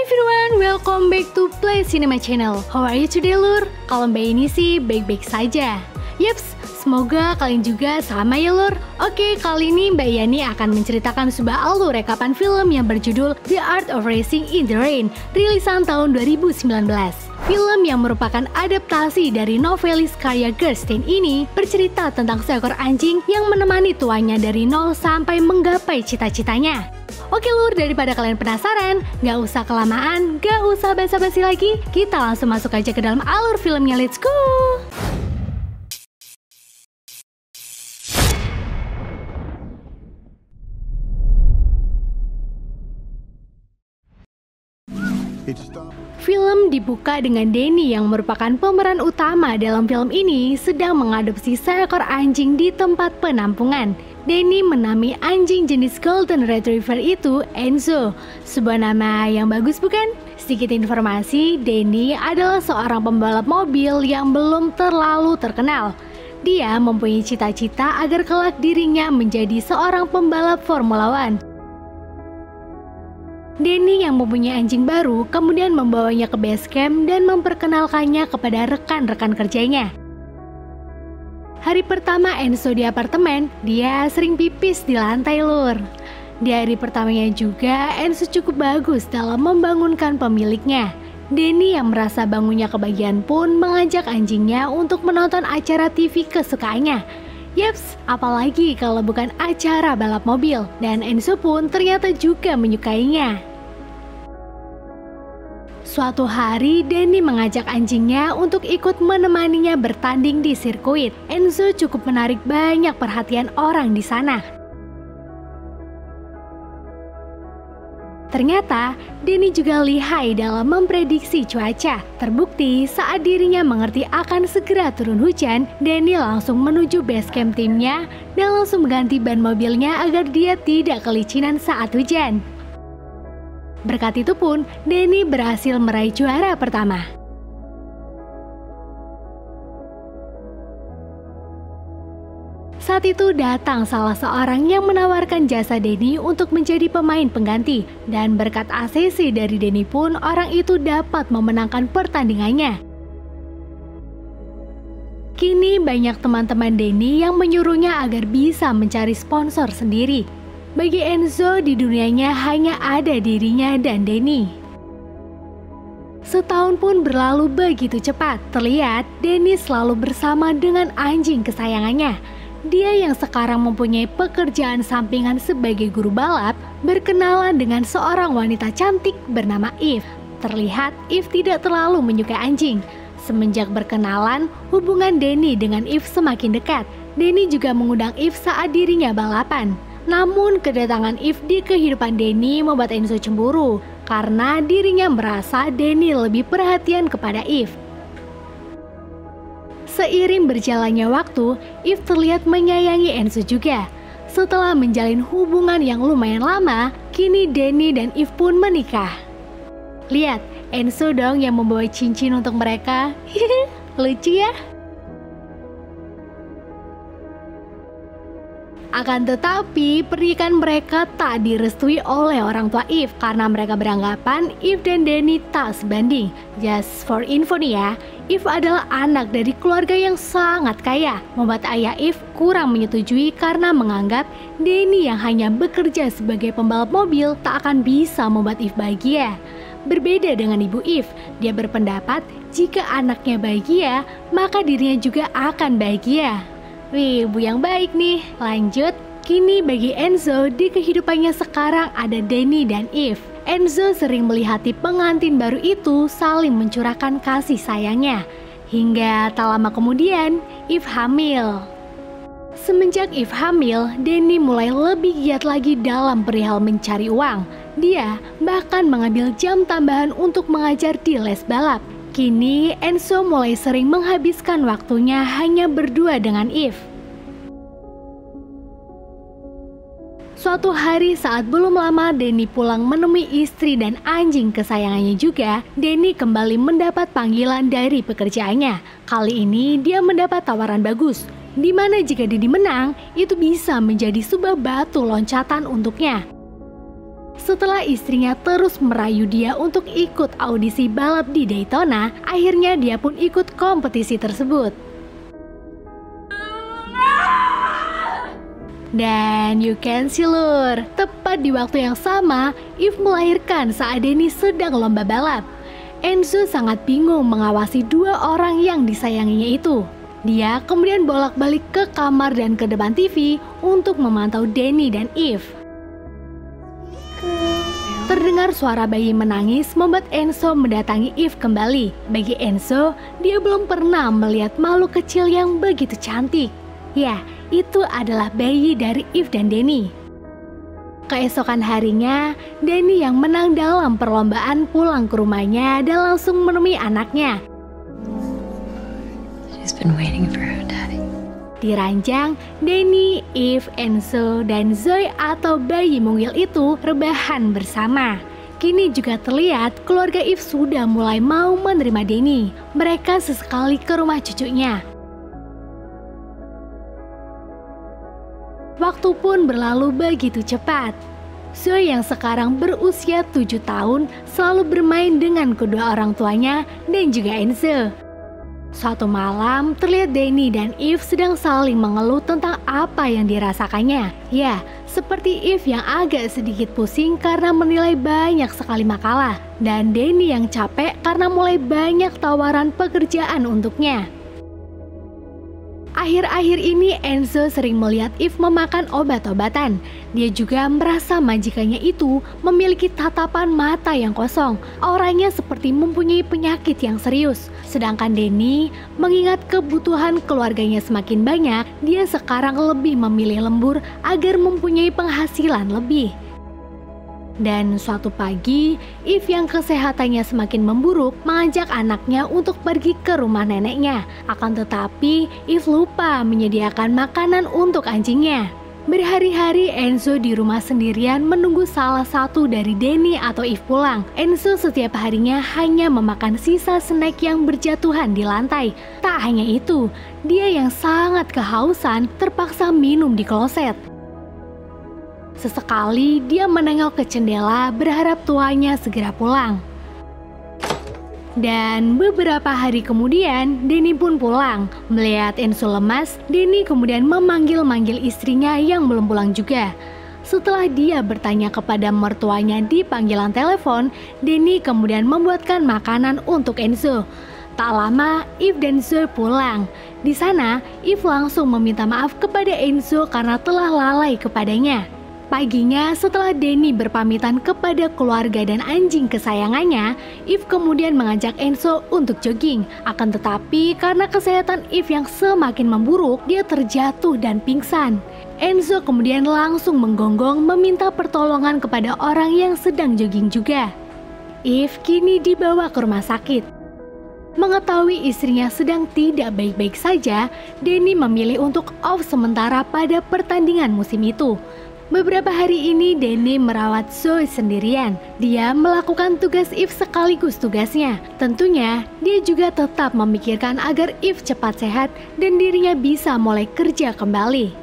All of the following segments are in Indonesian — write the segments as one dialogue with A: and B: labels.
A: everyone, welcome back to Play Cinema Channel. How are you today, Lur? Kalau Mbak ini sih baik-baik saja. Yeps, semoga kalian juga sama ya, Lur. Oke, kali ini Mbak Yani akan menceritakan sebuah alur rekapan film yang berjudul The Art of Racing in the Rain, rilisan tahun 2019. Film yang merupakan adaptasi dari novelis karya Gerstein ini bercerita tentang seekor anjing yang menemani tuannya dari nol sampai menggapai cita-citanya. Oke Lur, daripada kalian penasaran, gak usah kelamaan, gak usah basa-basi lagi, kita langsung masuk aja ke dalam alur filmnya, let's go! Film dibuka dengan Danny yang merupakan pemeran utama dalam film ini sedang mengadopsi seekor anjing di tempat penampungan. Danny menamai anjing jenis Golden Retriever itu Enzo, sebuah nama yang bagus bukan? Sedikit informasi, Danny adalah seorang pembalap mobil yang belum terlalu terkenal. Dia mempunyai cita-cita agar kelak dirinya menjadi seorang pembalap Formula One. Danny yang mempunyai anjing baru kemudian membawanya ke base camp dan memperkenalkannya kepada rekan-rekan kerjanya. Hari pertama Enzo di apartemen, dia sering pipis di lantai, Lur. Di hari pertamanya juga, Enzo cukup bagus dalam membangunkan pemiliknya. Danny yang merasa bangunnya kebagian pun mengajak anjingnya untuk menonton acara TV kesukaannya. Yeps, apalagi kalau bukan acara balap mobil, dan Enzo pun ternyata juga menyukainya. Suatu hari, Danny mengajak anjingnya untuk ikut menemaninya bertanding di sirkuit. Enzo cukup menarik banyak perhatian orang di sana. Ternyata, Danny juga lihai dalam memprediksi cuaca. Terbukti saat dirinya mengerti akan segera turun hujan, Danny langsung menuju base camp timnya dan langsung mengganti ban mobilnya agar dia tidak kelicinan saat hujan. Berkat itu pun, Danny berhasil meraih juara pertama. Saat itu datang salah seorang yang menawarkan jasa Danny untuk menjadi pemain pengganti. Dan berkat ACC dari Danny pun, orang itu dapat memenangkan pertandingannya. Kini banyak teman-teman Danny yang menyuruhnya agar bisa mencari sponsor sendiri. Bagi Enzo, di dunianya hanya ada dirinya dan Danny. Setahun pun berlalu begitu cepat. Terlihat Danny selalu bersama dengan anjing kesayangannya. Dia yang sekarang mempunyai pekerjaan sampingan sebagai guru balap berkenalan dengan seorang wanita cantik bernama Eve. Terlihat Eve tidak terlalu menyukai anjing. Semenjak berkenalan, hubungan Danny dengan Eve semakin dekat. Danny juga mengundang Eve saat dirinya balapan. Namun kedatangan Eve di kehidupan Danny membuat Enzo cemburu karena dirinya merasa Danny lebih perhatian kepada Eve. Seiring berjalannya waktu, Eve terlihat menyayangi Enzo juga. Setelah menjalin hubungan yang lumayan lama, kini Danny dan Eve pun menikah. Lihat, Enzo dong yang membawa cincin untuk mereka. Lucu ya? Akan tetapi, pernikahan mereka tak direstui oleh orang tua Eve karena mereka beranggapan Eve dan Danny tak sebanding. Just for info nih ya, Eve adalah anak dari keluarga yang sangat kaya, membuat ayah Eve kurang menyetujui karena menganggap Danny yang hanya bekerja sebagai pembalap mobil tak akan bisa membuat Eve bahagia. Berbeda dengan ibu Eve, dia berpendapat jika anaknya bahagia, maka dirinya juga akan bahagia. Wih, ibu yang baik nih. Lanjut, kini bagi Enzo di kehidupannya sekarang ada Danny dan Eve. Enzo sering melihati pengantin baru itu saling mencurahkan kasih sayangnya. Hingga tak lama kemudian, Eve hamil. Semenjak Eve hamil, Danny mulai lebih giat lagi dalam perihal mencari uang. Dia bahkan mengambil jam tambahan untuk mengajar di les balap. Kini Enzo mulai sering menghabiskan waktunya hanya berdua dengan Eve. Suatu hari saat belum lama Danny pulang menemui istri dan anjing kesayangannya juga, Danny kembali mendapat panggilan dari pekerjaannya. Kali ini dia mendapat tawaran bagus, di mana jika Danny menang, itu bisa menjadi sebuah batu loncatan untuknya. Setelah istrinya terus merayu dia untuk ikut audisi balap di Daytona, akhirnya dia pun ikut kompetisi tersebut. Dan you can see lur, tepat di waktu yang sama, Eve melahirkan saat Danny sedang lomba balap. Enzo sangat bingung mengawasi dua orang yang disayanginya itu. Dia kemudian bolak-balik ke kamar dan ke depan TV untuk memantau Danny dan Eve. Terdengar suara bayi menangis membuat Enzo mendatangi Eve kembali. Bagi Enzo, dia belum pernah melihat makhluk kecil yang begitu cantik. Ya, itu adalah bayi dari Eve dan Danny. Keesokan harinya, Danny yang menang dalam perlombaan pulang ke rumahnya dan langsung menemui anaknya.
B: She's been waiting for her daddy.
A: Di ranjang, Danny, Eve, Enzo, dan Zoe atau bayi mungil itu rebahan bersama. Kini juga terlihat keluarga Eve sudah mulai mau menerima Danny. Mereka sesekali ke rumah cucunya. Waktu pun berlalu begitu cepat. Zoe yang sekarang berusia 7 tahun selalu bermain dengan kedua orang tuanya dan juga Enzo. Suatu malam terlihat Danny dan Eve sedang saling mengeluh tentang apa yang dirasakannya. Ya, seperti Eve yang agak sedikit pusing karena menilai banyak sekali makalah. Dan Danny yang capek karena mulai banyak tawaran pekerjaan untuknya. Akhir-akhir ini Enzo sering melihat Eve memakan obat-obatan. Dia juga merasa majikannya itu memiliki tatapan mata yang kosong. Auranya seperti mempunyai penyakit yang serius. Sedangkan Danny mengingat kebutuhan keluarganya semakin banyak, dia sekarang lebih memilih lembur agar mempunyai penghasilan lebih. Dan suatu pagi, Eve yang kesehatannya semakin memburuk mengajak anaknya untuk pergi ke rumah neneknya. Akan tetapi, Eve lupa menyediakan makanan untuk anjingnya. Berhari-hari Enzo di rumah sendirian menunggu salah satu dari Danny atau Eve pulang. Enzo setiap harinya hanya memakan sisa snack yang berjatuhan di lantai. Tak hanya itu, dia yang sangat kehausan terpaksa minum di kloset. Sesekali dia menengok ke jendela berharap tuanya segera pulang. Dan beberapa hari kemudian Danny pun pulang. Melihat Enzo lemas, Danny kemudian memanggil-manggil istrinya yang belum pulang juga. Setelah dia bertanya kepada mertuanya di panggilan telepon, Danny kemudian membuatkan makanan untuk Enzo. Tak lama, Eve dan Zoe pulang. Di sana, Eve langsung meminta maaf kepada Enzo karena telah lalai kepadanya. Paginya setelah Danny berpamitan kepada keluarga dan anjing kesayangannya, Eve kemudian mengajak Enzo untuk jogging. Akan tetapi karena kesehatan Eve yang semakin memburuk, dia terjatuh dan pingsan. Enzo kemudian langsung menggonggong meminta pertolongan kepada orang yang sedang jogging juga. Eve kini dibawa ke rumah sakit. Mengetahui istrinya sedang tidak baik-baik saja, Danny memilih untuk off sementara pada pertandingan musim itu. Beberapa hari ini Danny merawat Zoe sendirian. Dia melakukan tugas Eve sekaligus tugasnya. Tentunya dia juga tetap memikirkan agar Eve cepat sehat dan dirinya bisa mulai kerja kembali.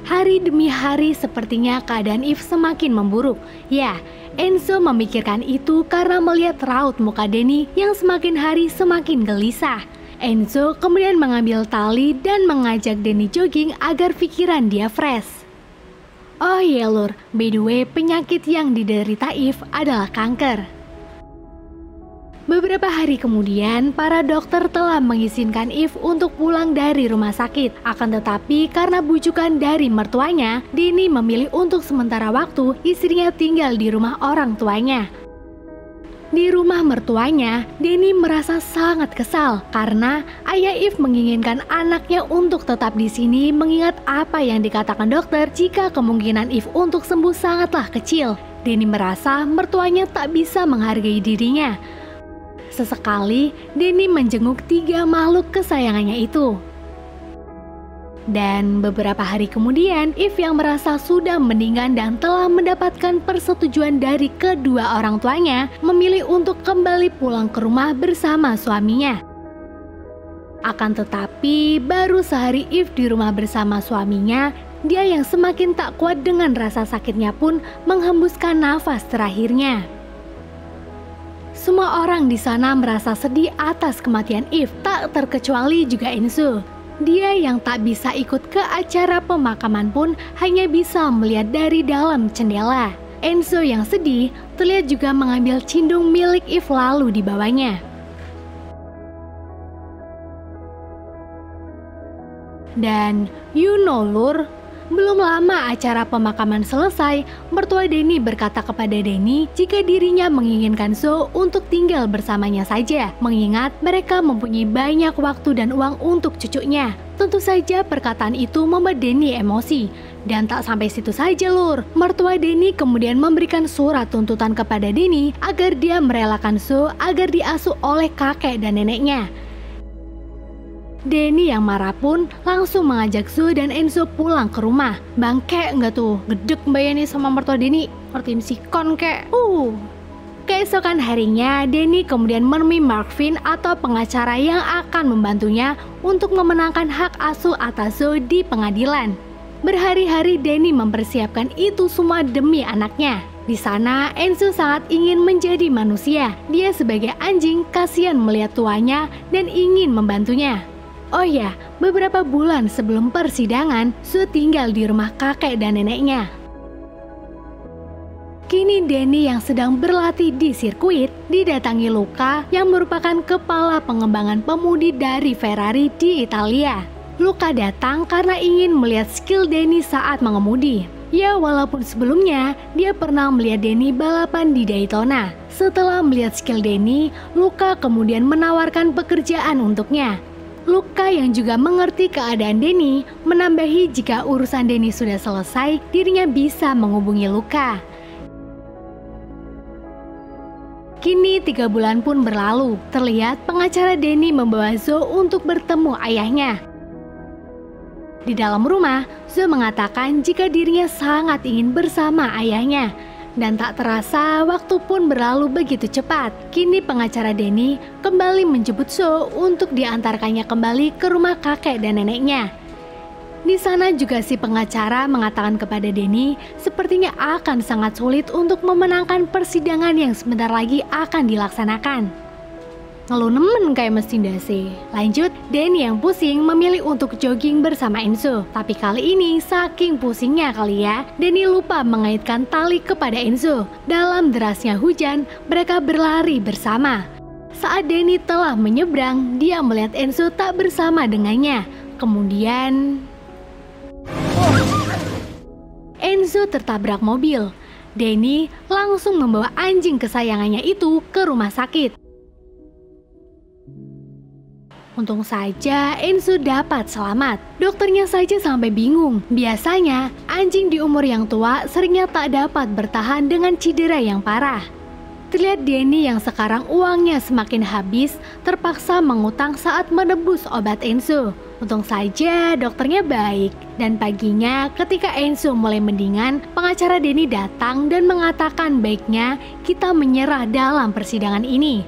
A: Hari demi hari sepertinya keadaan Eve semakin memburuk. Ya, Enzo memikirkan itu karena melihat raut muka Danny yang semakin hari semakin gelisah. Enzo kemudian mengambil tali dan mengajak Danny jogging agar pikiran dia fresh. Oh iya lur, by the way penyakit yang diderita Eve adalah kanker. Beberapa hari kemudian, para dokter telah mengizinkan Eve untuk pulang dari rumah sakit. Akan tetapi karena bujukan dari mertuanya, Danny memilih untuk sementara waktu istrinya tinggal di rumah orang tuanya. Di rumah mertuanya, Danny merasa sangat kesal karena ayah Eve menginginkan anaknya untuk tetap di sini mengingat apa yang dikatakan dokter jika kemungkinan Eve untuk sembuh sangatlah kecil. Danny merasa mertuanya tak bisa menghargai dirinya. Sesekali, Danny menjenguk 3 makhluk kesayangannya itu. Dan beberapa hari kemudian, Eve yang merasa sudah mendingan dan telah mendapatkan persetujuan dari kedua orang tuanya, memilih untuk kembali pulang ke rumah bersama suaminya. Akan tetapi, baru sehari Eve di rumah bersama suaminya, dia yang semakin tak kuat dengan rasa sakitnya pun menghembuskan nafas terakhirnya. Semua orang di sana merasa sedih atas kematian Eve, tak terkecuali juga Enzo. Dia yang tak bisa ikut ke acara pemakaman pun hanya bisa melihat dari dalam jendela. Enzo yang sedih terlihat juga mengambil cindung milik Eve lalu dibawanya. Dan you know Lur, belum lama acara pemakaman selesai, mertua Danny berkata kepada Danny jika dirinya menginginkan Zoe untuk tinggal bersamanya saja, mengingat mereka mempunyai banyak waktu dan uang untuk cucunya. Tentu saja perkataan itu membuat Danny emosi. Dan tak sampai situ saja Lur, mertua Danny kemudian memberikan surat tuntutan kepada Danny agar dia merelakan Zoe agar diasuh oleh kakek dan neneknya. Danny yang marah pun langsung mengajak Zoe dan Enzo pulang ke rumah. Bangke nggak tuh, gedek Mbak Yani sama mertua Danny, ngertiin sikon kek. Keesokan harinya, Danny kemudian menemui Marvin atau pengacara yang akan membantunya untuk memenangkan hak asuh atas Zoe di pengadilan. Berhari-hari Danny mempersiapkan itu semua demi anaknya. Di sana, Enzo sangat ingin menjadi manusia. Dia sebagai anjing kasihan melihat tuanya dan ingin membantunya. Oh ya, beberapa bulan sebelum persidangan, Zoe tinggal di rumah kakek dan neneknya. Kini Danny yang sedang berlatih di sirkuit didatangi Luca yang merupakan kepala pengembangan pemudi dari Ferrari di Italia. Luca datang karena ingin melihat skill Danny saat mengemudi. Ya, walaupun sebelumnya dia pernah melihat Danny balapan di Daytona. Setelah melihat skill Danny, Luca kemudian menawarkan pekerjaan untuknya. Luca yang juga mengerti keadaan Danny menambahi jika urusan Danny sudah selesai, dirinya bisa menghubungi Luca. Kini 3 bulan pun berlalu, terlihat pengacara Danny membawa Zoe untuk bertemu ayahnya. Di dalam rumah, Zoe mengatakan jika dirinya sangat ingin bersama ayahnya. Dan tak terasa waktu pun berlalu begitu cepat. Kini pengacara Danny kembali menjemput Zoe untuk diantarkannya kembali ke rumah kakek dan neneknya. Di sana juga si pengacara mengatakan kepada Danny sepertinya akan sangat sulit untuk memenangkan persidangan yang sebentar lagi akan dilaksanakan. Ngeluh nemen kayak mesin dasi. Lanjut, Danny yang pusing memilih untuk jogging bersama Enzo. Tapi kali ini saking pusingnya kali ya, Danny lupa mengaitkan tali kepada Enzo. Dalam derasnya hujan, mereka berlari bersama. Saat Danny telah menyeberang, dia melihat Enzo tak bersama dengannya. Kemudian Enzo tertabrak mobil. Danny langsung membawa anjing kesayangannya itu ke rumah sakit. Untung saja Enzo dapat selamat. Dokternya saja sampai bingung. Biasanya anjing di umur yang tua seringnya tak dapat bertahan dengan cedera yang parah. Terlihat Danny yang sekarang uangnya semakin habis terpaksa mengutang saat menebus obat Enzo. Untung saja dokternya baik. Dan paginya ketika Enzo mulai mendingan, pengacara Danny datang dan mengatakan baiknya kita menyerah dalam persidangan ini.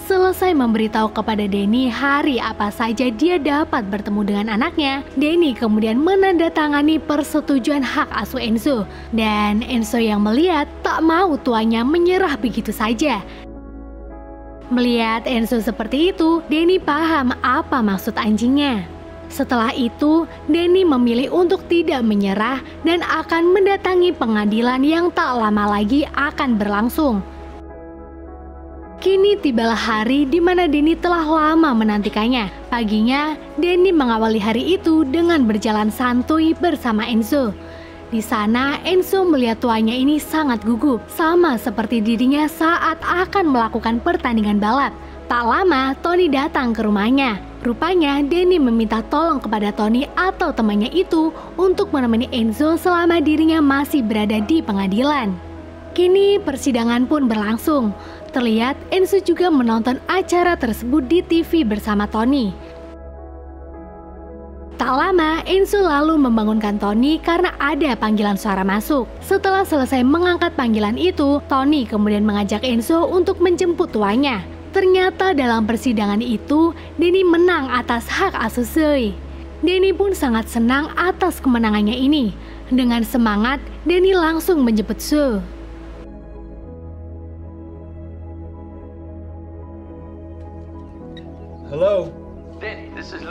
A: Selesai memberitahu kepada Danny hari apa saja dia dapat bertemu dengan anaknya, Danny kemudian menandatangani persetujuan hak asuh Enzo. Dan Enzo yang melihat tak mau tuanya menyerah begitu saja. Melihat Enzo seperti itu, Danny paham apa maksud anjingnya. Setelah itu, Danny memilih untuk tidak menyerah dan akan mendatangi pengadilan yang tak lama lagi akan berlangsung. Kini tibalah hari di mana Danny telah lama menantikannya. Paginya, Danny mengawali hari itu dengan berjalan santuy bersama Enzo. Di sana, Enzo melihat tuanya ini sangat gugup, sama seperti dirinya saat akan melakukan pertandingan balap. Tak lama, Tony datang ke rumahnya. Rupanya, Danny meminta tolong kepada Tony atau temannya itu untuk menemani Enzo selama dirinya masih berada di pengadilan. Kini persidangan pun berlangsung. Terlihat Enzo juga menonton acara tersebut di TV bersama Tony. Tak lama, Enzo lalu membangunkan Tony karena ada panggilan suara masuk. Setelah selesai mengangkat panggilan itu, Tony kemudian mengajak Enzo untuk menjemput tuanya. Ternyata dalam persidangan itu, Danny menang atas hak asuh Zoe. Denny pun sangat senang atas kemenangannya ini. Dengan semangat, Denny langsung menjemput Sue.
C: Hello.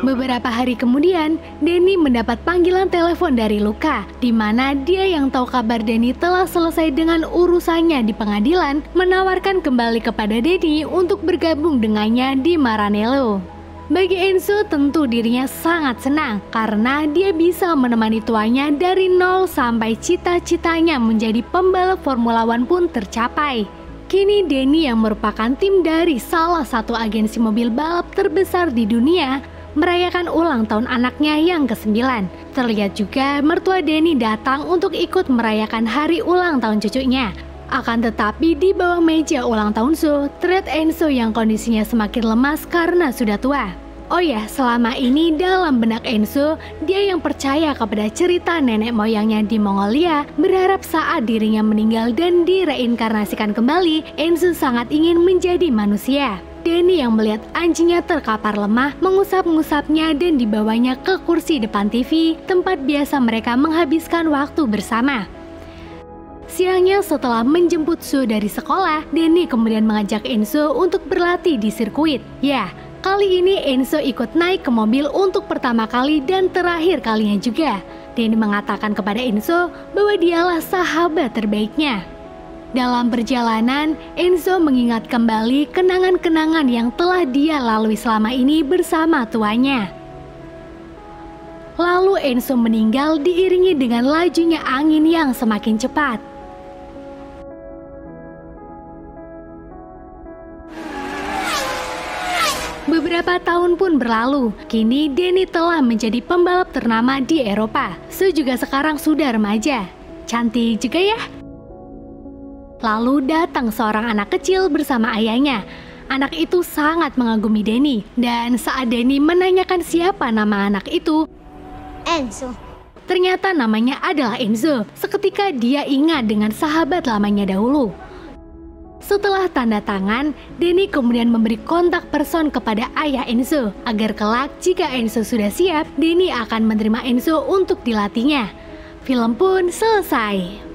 A: Beberapa hari kemudian, Denny mendapat panggilan telepon dari Luca, di mana dia yang tahu kabar Denny telah selesai dengan urusannya di pengadilan, menawarkan kembali kepada Denny untuk bergabung dengannya di Maranello. Bagi Enzo tentu dirinya sangat senang karena dia bisa menemani tuanya dari nol sampai cita-citanya menjadi pembalap Formula One pun tercapai. Kini Denny yang merupakan tim dari salah satu agensi mobil balap terbesar di dunia merayakan ulang tahun anaknya yang ke-9. Terlihat juga mertua Denny datang untuk ikut merayakan hari ulang tahun cucunya. Akan tetapi di bawah meja ulang tahun Sue, terlihat Enzo yang kondisinya semakin lemas karena sudah tua. Oh ya, selama ini dalam benak Enzo, dia yang percaya kepada cerita nenek moyangnya di Mongolia, berharap saat dirinya meninggal dan direinkarnasikan kembali, Enzo sangat ingin menjadi manusia. Denny yang melihat anjingnya terkapar lemah, mengusap-ngusapnya dan dibawanya ke kursi depan TV, tempat biasa mereka menghabiskan waktu bersama. Siangnya setelah menjemput Sue dari sekolah, Denny kemudian mengajak Enzo untuk berlatih di sirkuit. Ya, kali ini Enzo ikut naik ke mobil untuk pertama kali dan terakhir kalinya juga. Denny mengatakan kepada Enzo bahwa dialah sahabat terbaiknya. Dalam perjalanan, Enzo mengingat kembali kenangan-kenangan yang telah dia lalui selama ini bersama tuanya. Lalu Enzo meninggal diiringi dengan lajunya angin yang semakin cepat. Beberapa tahun pun berlalu, kini Denny telah menjadi pembalap ternama di Eropa. Sue juga sekarang sudah remaja. Cantik juga ya. Lalu datang seorang anak kecil bersama ayahnya. Anak itu sangat mengagumi Denny. Dan saat Denny menanyakan siapa nama anak itu,
D: Enzo.
A: Ternyata namanya adalah Enzo. Seketika dia ingat dengan sahabat lamanya dahulu. Setelah tanda tangan, Denny kemudian memberi kontak person kepada ayah Enzo agar kelak jika Enzo sudah siap, Denny akan menerima Enzo untuk dilatihnya. Film pun selesai.